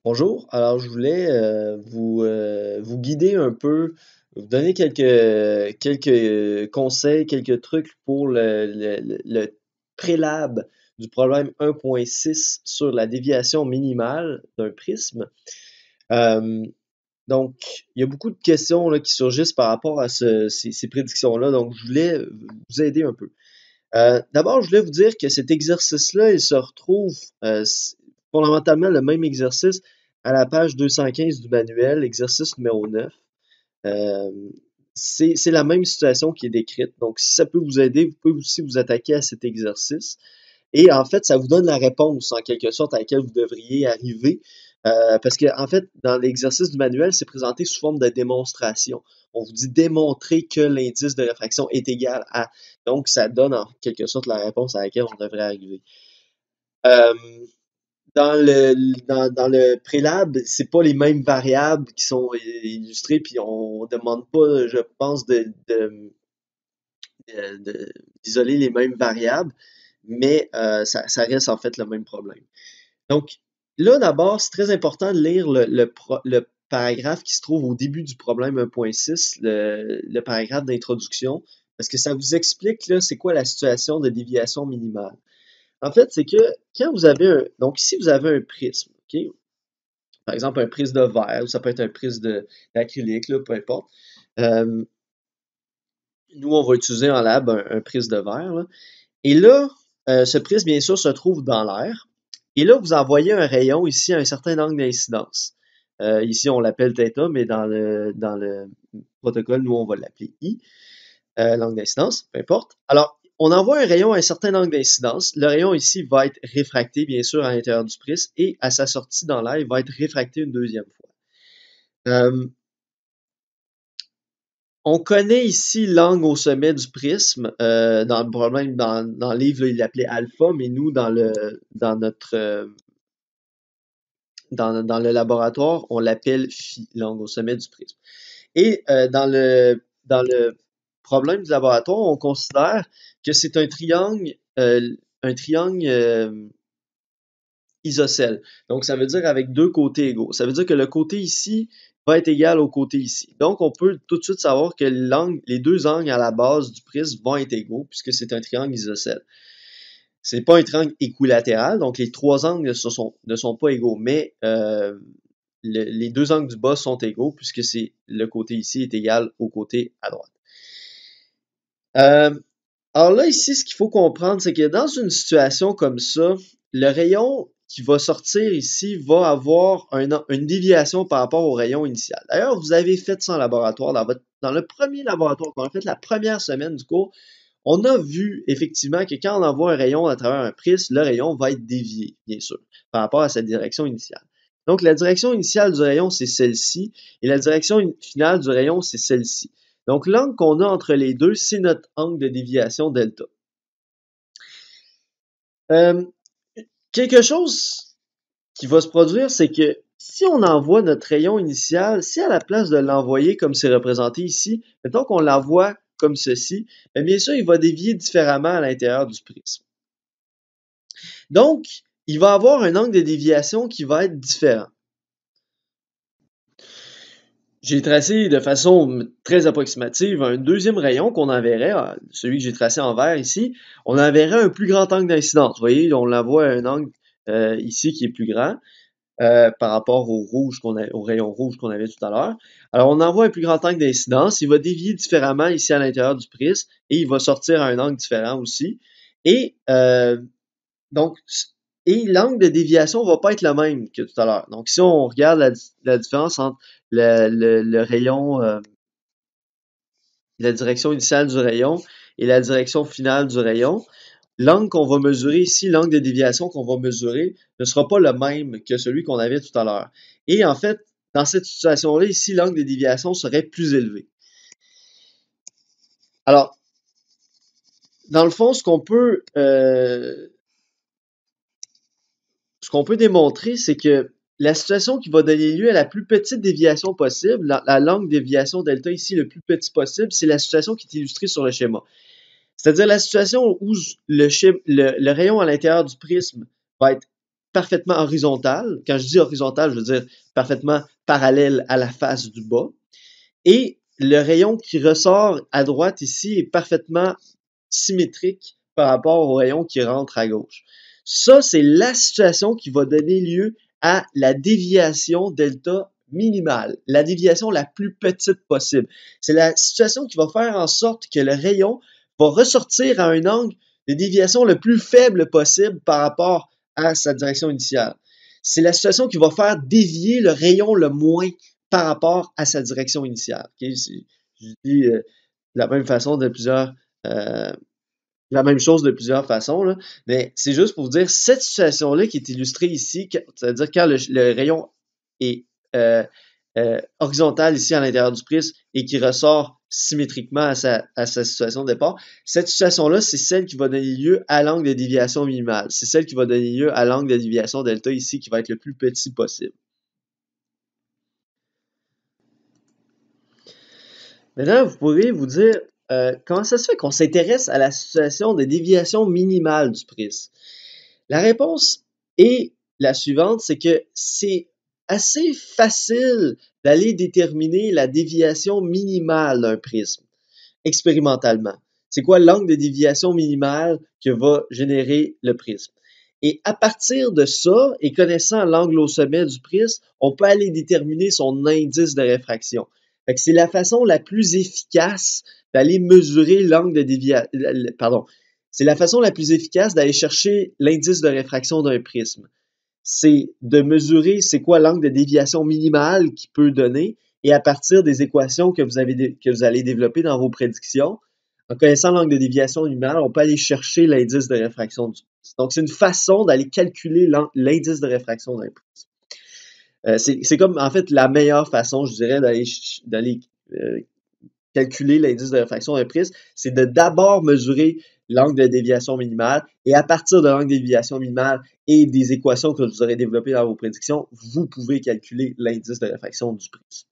Bonjour, alors je voulais vous guider un peu, vous donner quelques conseils, quelques trucs pour le prélab du problème 1.6 sur la déviation minimale d'un prisme. Euh, donc, il y a beaucoup de questions là, qui surgissent par rapport à ces prédictions-là, donc je voulais vous aider un peu. D'abord, je voulais vous dire que cet exercice-là, il se retrouve fondamentalement le même exercice à la page 215 du manuel, exercice numéro 9. Euh, c'est la même situation qui est décrite. Donc, si ça peut vous aider, vous pouvez aussi vous attaquer à cet exercice. Et en fait, ça vous donne la réponse, en quelque sorte, à laquelle vous devriez arriver. Parce que, en fait, dans l'exercice du manuel, c'est présenté sous forme de démonstration. On vous dit démontrer que l'indice de réfraction est égal à. Donc, ça donne en quelque sorte la réponse à laquelle on devrait arriver. Euh, dans le prélab, c'est pas les mêmes variables qui sont illustrées, puis on demande pas, je pense, d'isoler les mêmes variables, mais ça reste en fait le même problème. Donc, là, d'abord, c'est très important de lire le paragraphe qui se trouve au début du problème 1.6, le paragraphe d'introduction, parce que ça vous explique, là, c'est quoi la situation de déviation minimale. En fait, c'est que quand vous avez donc ici, vous avez un prisme, OK? Par exemple, un prisme de verre, ou ça peut être un prisme d'acrylique, là, peu importe. Euh, Nous, on va utiliser en lab un prisme de verre, là. Et là, ce prisme, bien sûr, se trouve dans l'air. Et là, vous envoyez un rayon ici à un certain angle d'incidence. Ici, on l'appelle θ, mais dans le protocole, nous, on va l'appeler I, l'angle d'incidence, peu importe. Alors, on envoie un rayon à un certain angle d'incidence. Le rayon ici va être réfracté, bien sûr, à l'intérieur du prisme, et à sa sortie dans l'air, il va être réfracté une deuxième fois. On connaît ici l'angle au sommet du prisme. Dans le problème, dans le livre, là, il l'appelait alpha, mais nous, dans le laboratoire, on l'appelle phi, l'angle au sommet du prisme. Et dans le problème du laboratoire, on considère que c'est un triangle isocèle. Donc, ça veut dire avec deux côtés égaux. Ça veut dire que le côté ici va être égal au côté ici. Donc, on peut tout de suite savoir que les deux angles à la base du prisme vont être égaux puisque c'est un triangle isocèle. C'est pas un triangle équilatéral, donc les trois angles ne sont pas égaux, mais les deux angles du bas sont égaux puisque le côté ici est égal au côté à droite. Alors là, ici, ce qu'il faut comprendre, c'est que dans une situation comme ça, le rayon qui va sortir ici va avoir une déviation par rapport au rayon initial. D'ailleurs, vous avez fait ça en laboratoire. Dans le premier laboratoire qu'on a fait la première semaine du cours, on a vu effectivement que quand on envoie un rayon à travers un prisme, le rayon va être dévié, bien sûr, par rapport à sa direction initiale. Donc, la direction initiale du rayon, c'est celle-ci, et la direction finale du rayon, c'est celle-ci. Donc, l'angle qu'on a entre les deux, c'est notre angle de déviation delta. Quelque chose qui va se produire, c'est que si on envoie notre rayon initial, si à la place de l'envoyer comme c'est représenté ici, mettons qu'on l'envoie comme ceci, bien sûr, il va dévier différemment à l'intérieur du prisme. Donc, il va avoir un angle de déviation qui va être différent. J'ai tracé de façon très approximative un deuxième rayon qu'on enverrait, celui que j'ai tracé en vert ici, on enverrait un plus grand angle d'incidence. Vous voyez, on l'envoie à un angle ici qui est plus grand par rapport au rayon rouge qu'on avait tout à l'heure. Alors, on envoie un plus grand angle d'incidence, il va dévier différemment ici à l'intérieur du prisme et il va sortir à un angle différent aussi. Et donc, l'angle de déviation ne va pas être le même que tout à l'heure. Donc, si on regarde la différence entre le rayon, la direction initiale du rayon et la direction finale du rayon, l'angle qu'on va mesurer ici, l'angle de déviation qu'on va mesurer, ne sera pas le même que celui qu'on avait tout à l'heure. Et en fait, dans cette situation-là, ici, l'angle de déviation serait plus élevé. Alors, dans le fond, ce qu'on peut démontrer, c'est que la situation qui va donner lieu à la plus petite déviation possible, la longue déviation delta ici le plus petit possible, c'est la situation qui est illustrée sur le schéma. C'est-à-dire la situation où le rayon à l'intérieur du prisme va être parfaitement horizontale. Quand je dis horizontale, je veux dire parfaitement parallèle à la face du bas. Et le rayon qui ressort à droite ici est parfaitement symétrique par rapport au rayon qui rentre à gauche. Ça, c'est la situation qui va donner lieu à la déviation delta minimale, la déviation la plus petite possible. C'est la situation qui va faire en sorte que le rayon va ressortir à un angle de déviation le plus faible possible par rapport à sa direction initiale. C'est la situation qui va faire dévier le rayon le moins par rapport à sa direction initiale. Okay? Je dis de la même façon de plusieurs la même chose de plusieurs façons, là, mais c'est juste pour vous dire cette situation-là qui est illustrée ici, c'est-à-dire quand le rayon est horizontal ici à l'intérieur du prisme et qui ressort symétriquement à sa situation de départ, cette situation-là, c'est celle qui va donner lieu à l'angle de déviation minimale. C'est celle qui va donner lieu à l'angle de déviation delta ici qui va être le plus petit possible. Maintenant, vous pourrez vous dire comment ça se fait qu'on s'intéresse à la situation de déviation minimale du prisme? La réponse est la suivante, c'est que c'est assez facile d'aller déterminer la déviation minimale d'un prisme expérimentalement. C'est quoi l'angle de déviation minimale que va générer le prisme? Et à partir de ça, et connaissant l'angle au sommet du prisme, on peut aller déterminer son indice de réfraction. Fait que c'est la façon la plus efficace d'aller mesurer l'angle de déviation. Pardon. C'est la façon la plus efficace d'aller chercher l'indice de réfraction d'un prisme. C'est de mesurer c'est quoi l'angle de déviation minimale qu'il peut donner et à partir des équations que vous allez développer dans vos prédictions, en connaissant l'angle de déviation minimale, on peut aller chercher l'indice de réfraction du prisme. Donc, c'est une façon d'aller calculer l'indice de réfraction d'un prisme. C'est comme, en fait, la meilleure façon, je dirais, d'aller calculer l'indice de réfraction d'un prisme, c'est de d'abord mesurer l'angle de déviation minimale et à partir de l'angle de déviation minimale et des équations que vous aurez développées dans vos prédictions, vous pouvez calculer l'indice de réfraction du prisme.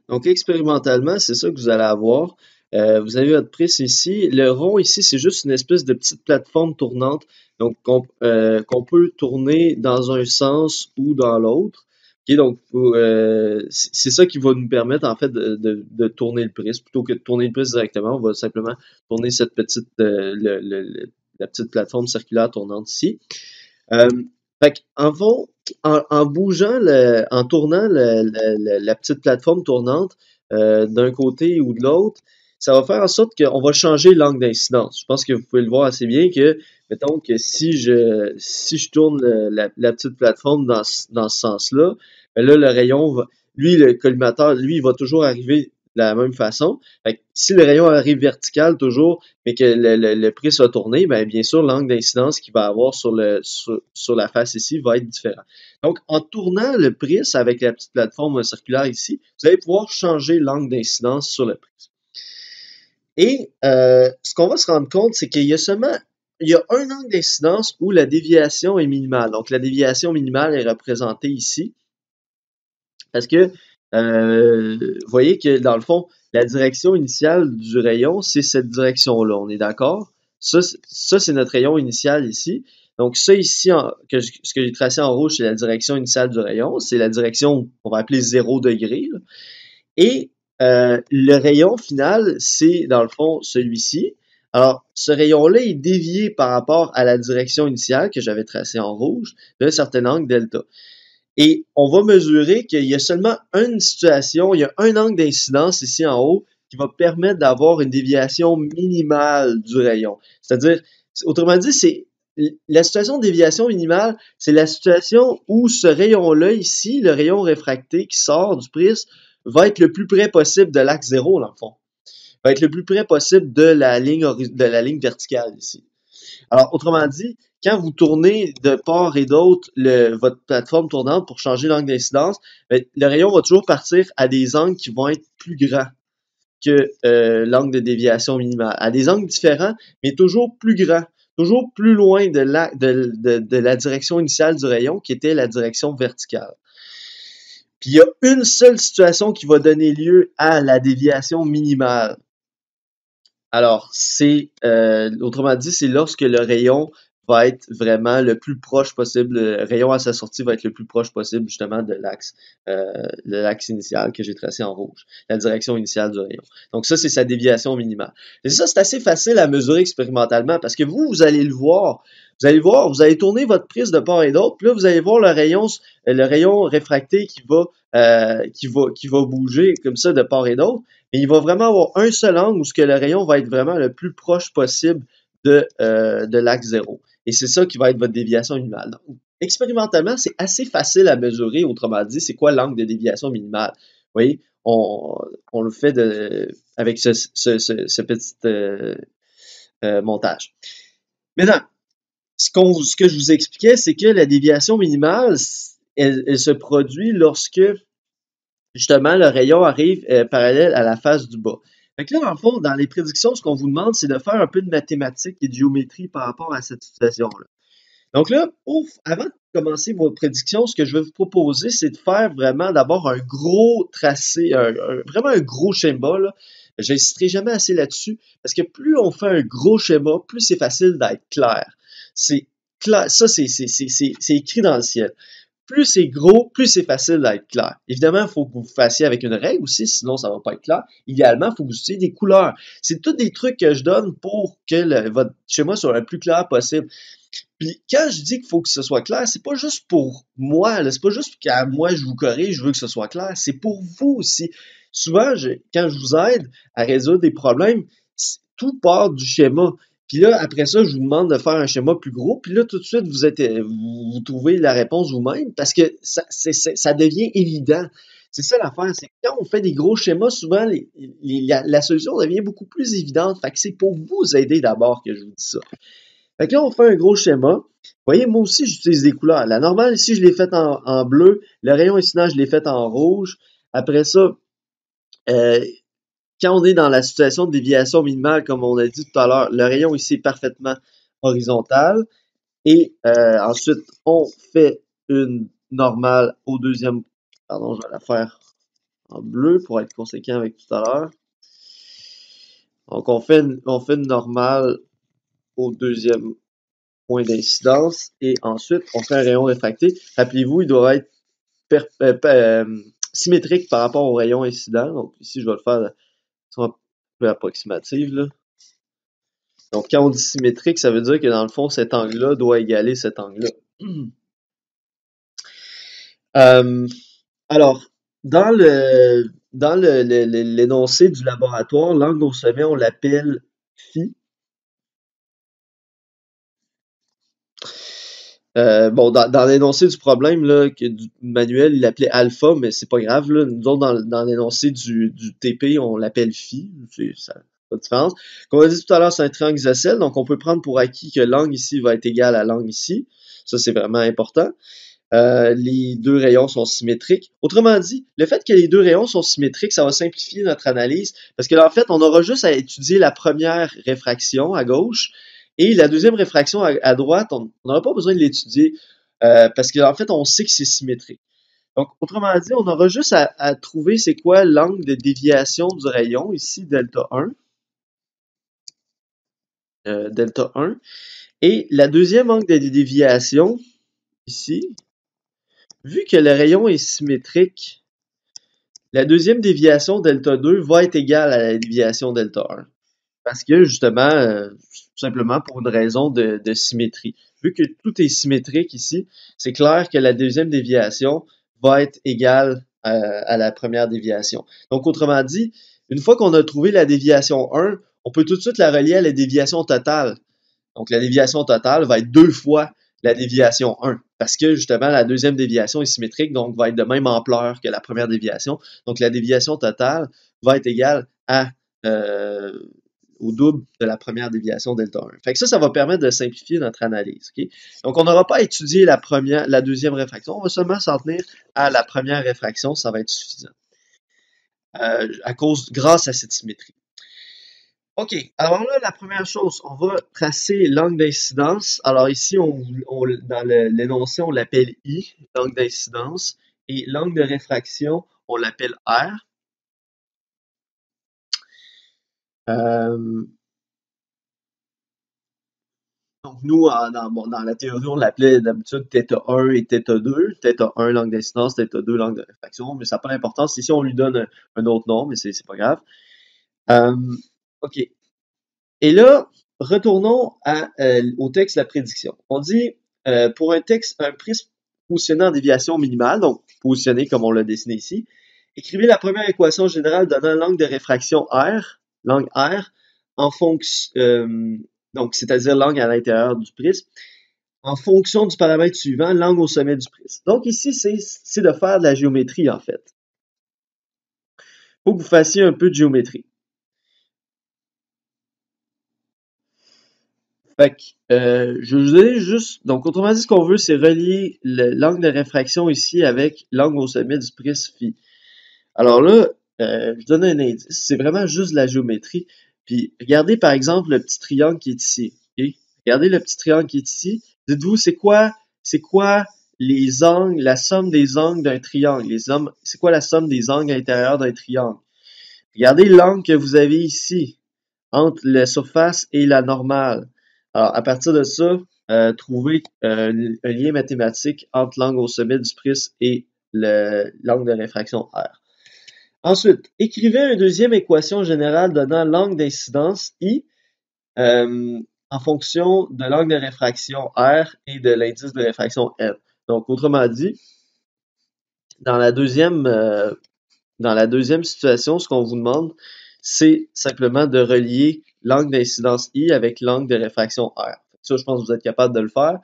Donc, expérimentalement, c'est ça que vous allez avoir. Vous avez votre prisme ici. Le rond ici, c'est juste une espèce de petite plateforme tournante donc qu'on peut tourner dans un sens ou dans l'autre. Okay, donc, c'est ça qui va nous permettre, en fait, de tourner le prisme. Plutôt que de tourner le prisme directement, on va simplement tourner cette petite, la petite plateforme circulaire tournante ici. Fait en fond, en bougeant, en tournant la petite plateforme tournante d'un côté ou de l'autre, ça va faire en sorte qu'on va changer l'angle d'incidence. Je pense que vous pouvez le voir assez bien que, mettons que si je tourne la petite plateforme dans ce sens-là, ben là, le rayon va, lui, le collimateur, lui, il va toujours arriver de la même façon. Fait que si le rayon arrive vertical toujours, mais que le prisme va tourner, ben bien sûr, l'angle d'incidence qu'il va avoir sur la face ici va être différent. Donc, en tournant le prisme avec la petite plateforme circulaire ici, vous allez pouvoir changer l'angle d'incidence sur le prisme. Et ce qu'on va se rendre compte, c'est qu'il y a un angle d'incidence où la déviation est minimale. Donc, la déviation minimale est représentée ici. Parce que, vous voyez que, dans le fond, la direction initiale du rayon, c'est cette direction-là. On est d'accord? Ça c'est notre rayon initial ici. Donc, ça ici, ce que j'ai tracé en rouge, c'est la direction initiale du rayon. C'est la direction qu'on va appeler 0 degré. Là. Et le rayon final, c'est dans le fond celui-ci. Alors, ce rayon-là est dévié par rapport à la direction initiale que j'avais tracée en rouge d'un certain angle delta. Et on va mesurer qu'il y a seulement une situation, il y a un angle d'incidence ici en haut qui va permettre d'avoir une déviation minimale du rayon. C'est-à-dire, autrement dit, c'est la situation de déviation minimale, c'est la situation où ce rayon-là ici, le rayon réfracté qui sort du prisme, va être le plus près possible de l'axe 0, dans le fond. Va être le plus près possible de la ligne verticale ici. Alors, autrement dit, quand vous tournez de part et d'autre votre plateforme tournante pour changer l'angle d'incidence, le rayon va toujours partir à des angles qui vont être plus grands que l'angle de déviation minimale. À des angles différents, mais toujours plus grands, toujours plus loin de la direction initiale du rayon, qui était la direction verticale. Puis il y a une seule situation qui va donner lieu à la déviation minimale. Alors, autrement dit, c'est lorsque le rayon va être vraiment le plus proche possible, le rayon à sa sortie va être le plus proche possible justement de l'axe initial que j'ai tracé en rouge, la direction initiale du rayon. Donc ça, c'est sa déviation minimale. Et ça, c'est assez facile à mesurer expérimentalement parce que vous allez le voir. Vous allez tourner votre prise de part et d'autre, puis là, vous allez voir le rayon réfracté qui va bouger comme ça de part et d'autre. Et il va vraiment avoir un seul angle où ce que le rayon va être vraiment le plus proche possible de l'axe zéro. Et c'est ça qui va être votre déviation minimale. Donc, expérimentalement, c'est assez facile à mesurer. Autrement dit, c'est quoi l'angle de déviation minimale? Vous voyez, on le fait avec ce petit montage. Maintenant, ce que je vous expliquais, c'est que la déviation minimale, elle se produit lorsque justement le rayon arrive parallèle à la face du bas. Fait que là, dans le fond, dans les prédictions, ce qu'on vous demande, c'est de faire un peu de mathématiques et de géométrie par rapport à cette situation-là. Donc là, avant de commencer vos prédictions, ce que je vais vous proposer, c'est de faire vraiment d'abord un gros tracé, vraiment un gros schéma. Là. J'insisterai jamais assez là-dessus, parce que plus on fait un gros schéma, plus c'est facile d'être clair. C'est clair, ça c'est écrit dans le ciel. Plus c'est gros, plus c'est facile d'être clair. Évidemment, il faut que vous fassiez avec une règle aussi, sinon ça va pas être clair. Idéalement, il faut que vous utilisez des couleurs. C'est tous des trucs que je donne pour que votre schéma soit le plus clair possible. Puis quand je dis qu'il faut que ce soit clair, c'est pas juste pour moi, c'est pas juste qu'à moi je vous corrige, je veux que ce soit clair, c'est pour vous aussi. Souvent, quand je vous aide à résoudre des problèmes, tout part du schéma. Puis là, après ça, je vous demande de faire un schéma plus gros. Puis là, tout de suite, vous trouvez la réponse vous-même parce que ça devient évident. C'est ça l'affaire, c'est que quand on fait des gros schémas, souvent, la solution devient beaucoup plus évidente. Fait que c'est pour vous aider d'abord que je vous dis ça. Fait que là, on fait un gros schéma. Vous voyez, moi aussi, j'utilise des couleurs. La normale, ici, je l'ai faite en bleu. Le rayon incident, je l'ai fait en rouge. Après ça, euh, quand on est dans la situation de déviation minimale, comme on a dit tout à l'heure, le rayon ici est parfaitement horizontal. Et ensuite, on fait une normale au deuxième. Pardon, je vais la faire en bleu pour être conséquent avec tout à l'heure. Donc, on fait une normale au deuxième point d'incidence et ensuite, on fait un rayon réfracté. Rappelez-vous, il doit être symétrique par rapport au rayon incident. Donc, ici, je vais le faire de façon un peu approximative, là. Donc, quand on dit symétrique, ça veut dire que dans le fond, cet angle-là doit égaler cet angle-là. Alors, dans l'énoncé du laboratoire, l'angle au sommet, on l'appelle phi. Bon, dans l'énoncé du problème, là, du manuel, il l'appelait alpha, mais c'est pas grave, là. Nous autres, dans l'énoncé du TP, on l'appelle phi. Ça pas de différence. Comme on a dit tout à l'heure, c'est un triangle isocèle, donc on peut prendre pour acquis que l'angle ici va être égal à l'angle ici. Ça, c'est vraiment important. Les deux rayons sont symétriques. Autrement dit, le fait que les deux rayons sont symétriques, ça va simplifier notre analyse parce que là, en fait, on aura juste à étudier la première réfraction à gauche et la deuxième réfraction à droite, on n'aura pas besoin de l'étudier parce qu'en fait, on sait que c'est symétrique. Donc, autrement dit, on aura juste à trouver c'est quoi l'angle de déviation du rayon, ici, delta 1. Delta 1. Et la deuxième angle de déviation, ici, vu que le rayon est symétrique, la deuxième déviation delta 2 va être égale à la déviation delta 1. Parce que justement, tout simplement pour une raison de symétrie. Vu que tout est symétrique ici, c'est clair que la deuxième déviation va être égale à la première déviation. Donc, autrement dit, une fois qu'on a trouvé la déviation 1, on peut tout de suite la relier à la déviation totale. Donc, la déviation totale va être 2 fois la déviation 1. Parce que, justement, la deuxième déviation est symétrique, donc va être de même ampleur que la première déviation. Donc, la déviation totale va être égale euh, au double de la première déviation delta 1. Fait que ça va permettre de simplifier notre analyse. Okay? Donc, on n'aura pas à étudier la deuxième réfraction. On va seulement s'en tenir à la première réfraction. Ça va être suffisant. Grâce à cette symétrie. OK. Alors là, la première chose, on va tracer l'angle d'incidence. Alors ici, dans l'énoncé, on l'appelle I, l'angle d'incidence. Et l'angle de réfraction, on l'appelle R. Euh, Donc, nous, dans la théorie, on l'appelait d'habitude θ1 et θ2. θ1, langue d'incidence, θ2, langue de réfraction, mais ça n'a pas d'importance. Ici, on lui donne un autre nom, mais c'est pas grave. Euh, OK. Et là, retournons au texte de la prédiction. On dit, pour un prisme positionné en déviation minimale, donc positionné comme on l'a dessiné ici, écrivez la première équation générale donnant l'angle de réfraction R, langue R, en fonction, donc c'est-à-dire l'angle à l'intérieur du prisme, en fonction du paramètre suivant, l'angle au sommet du prisme. Donc ici, c'est de faire de la géométrie, en fait. Il faut que vous fassiez un peu de géométrie. Fait que, je vais vous donner juste, donc autrement dit, ce qu'on veut, c'est relier l'angle de réfraction ici avec l'angle au sommet du prisme phi. Alors là, je donne un indice, c'est vraiment juste de la géométrie. Puis regardez par exemple le petit triangle qui est ici. Okay? Regardez le petit triangle qui est ici. Dites-vous, c'est quoi les angles, la somme des angles d'un triangle? C'est quoi la somme des angles intérieurs d'un triangle? Regardez l'angle que vous avez ici, entre la surface et la normale. Alors, à partir de ça, trouvez un lien mathématique entre l'angle au sommet du prisme et l'angle de réfraction R. Ensuite, écrivez une deuxième équation générale donnant l'angle d'incidence I en fonction de l'angle de réfraction R et de l'indice de réfraction N. Donc, autrement dit, dans la deuxième situation, ce qu'on vous demande, c'est simplement de relier l'angle d'incidence I avec l'angle de réfraction R. Ça, je pense que vous êtes capable de le faire.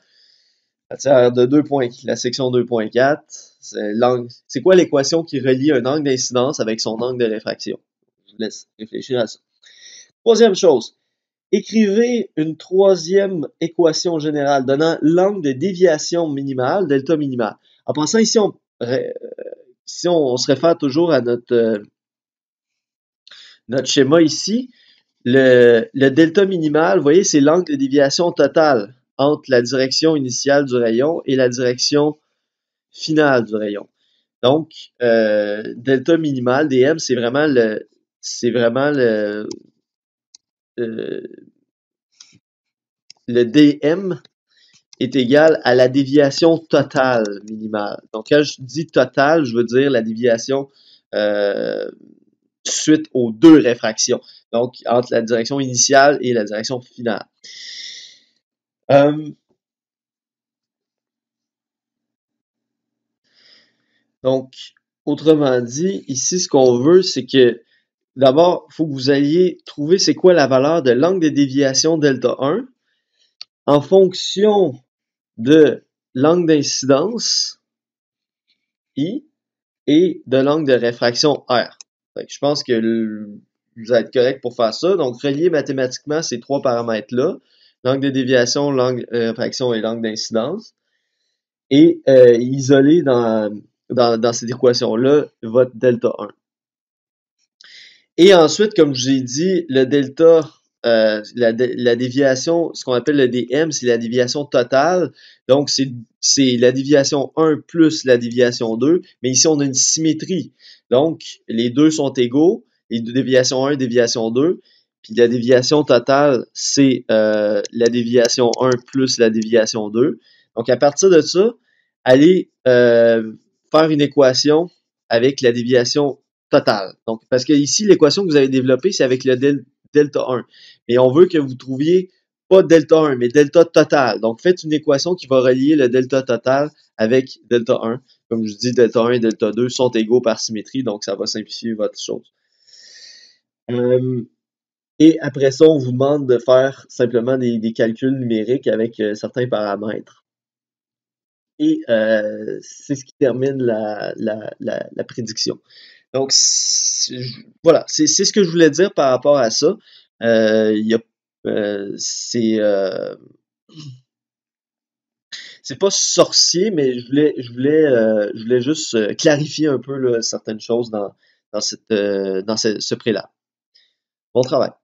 La section 2.4, c'est quoi l'équation qui relie un angle d'incidence avec son angle de réfraction? Je vous laisse réfléchir à ça. Troisième chose, écrivez une troisième équation générale donnant l'angle de déviation minimale, delta minimal. En passant ici, on se réfère toujours à notre schéma ici. Le delta minimal, vous voyez, c'est l'angle de déviation totale entre la direction initiale du rayon et la direction finale du rayon. Donc, delta minimal, dm, c'est vraiment le dm est égal à la déviation totale minimale. Donc, quand je dis totale, je veux dire la déviation suite aux deux réfractions. Donc, entre la direction initiale et la direction finale. Donc, autrement dit, ici, ce qu'on veut, c'est que d'abord, il faut que vous alliez trouver c'est quoi la valeur de l'angle de déviation delta 1 en fonction de l'angle d'incidence I et de l'angle de réfraction R. Fait que je pense que vous allez être correct pour faire ça. Donc, relier mathématiquement ces trois paramètres-là, l'angle de déviation, l'angle de réfraction et l'angle d'incidence, et isoler dans cette équation-là votre delta 1. Et ensuite, comme je vous ai dit, le delta, la déviation, ce qu'on appelle le dm, c'est la déviation totale. Donc, c'est la déviation 1 plus la déviation 2. Mais ici, on a une symétrie. Donc, les deux sont égaux. Les deux déviations 1 et déviation 2. Puis la déviation totale, c'est la déviation 1 plus la déviation 2. Donc, à partir de ça, allez faire une équation avec la déviation totale. Donc, parce que ici, l'équation que vous avez développée, c'est avec le delta 1. Mais on veut que vous trouviez pas delta 1, mais delta total. Donc, faites une équation qui va relier le delta total avec delta 1. Comme je dis, delta 1 et delta 2 sont égaux par symétrie, donc ça va simplifier votre chose. Et après ça, on vous demande de faire simplement des calculs numériques avec certains paramètres. Et c'est ce qui termine la prédiction. Donc, voilà, c'est ce que je voulais dire par rapport à ça. C'est pas sorcier, mais je voulais juste clarifier un peu là, certaines choses dans ce prélat. Bon travail.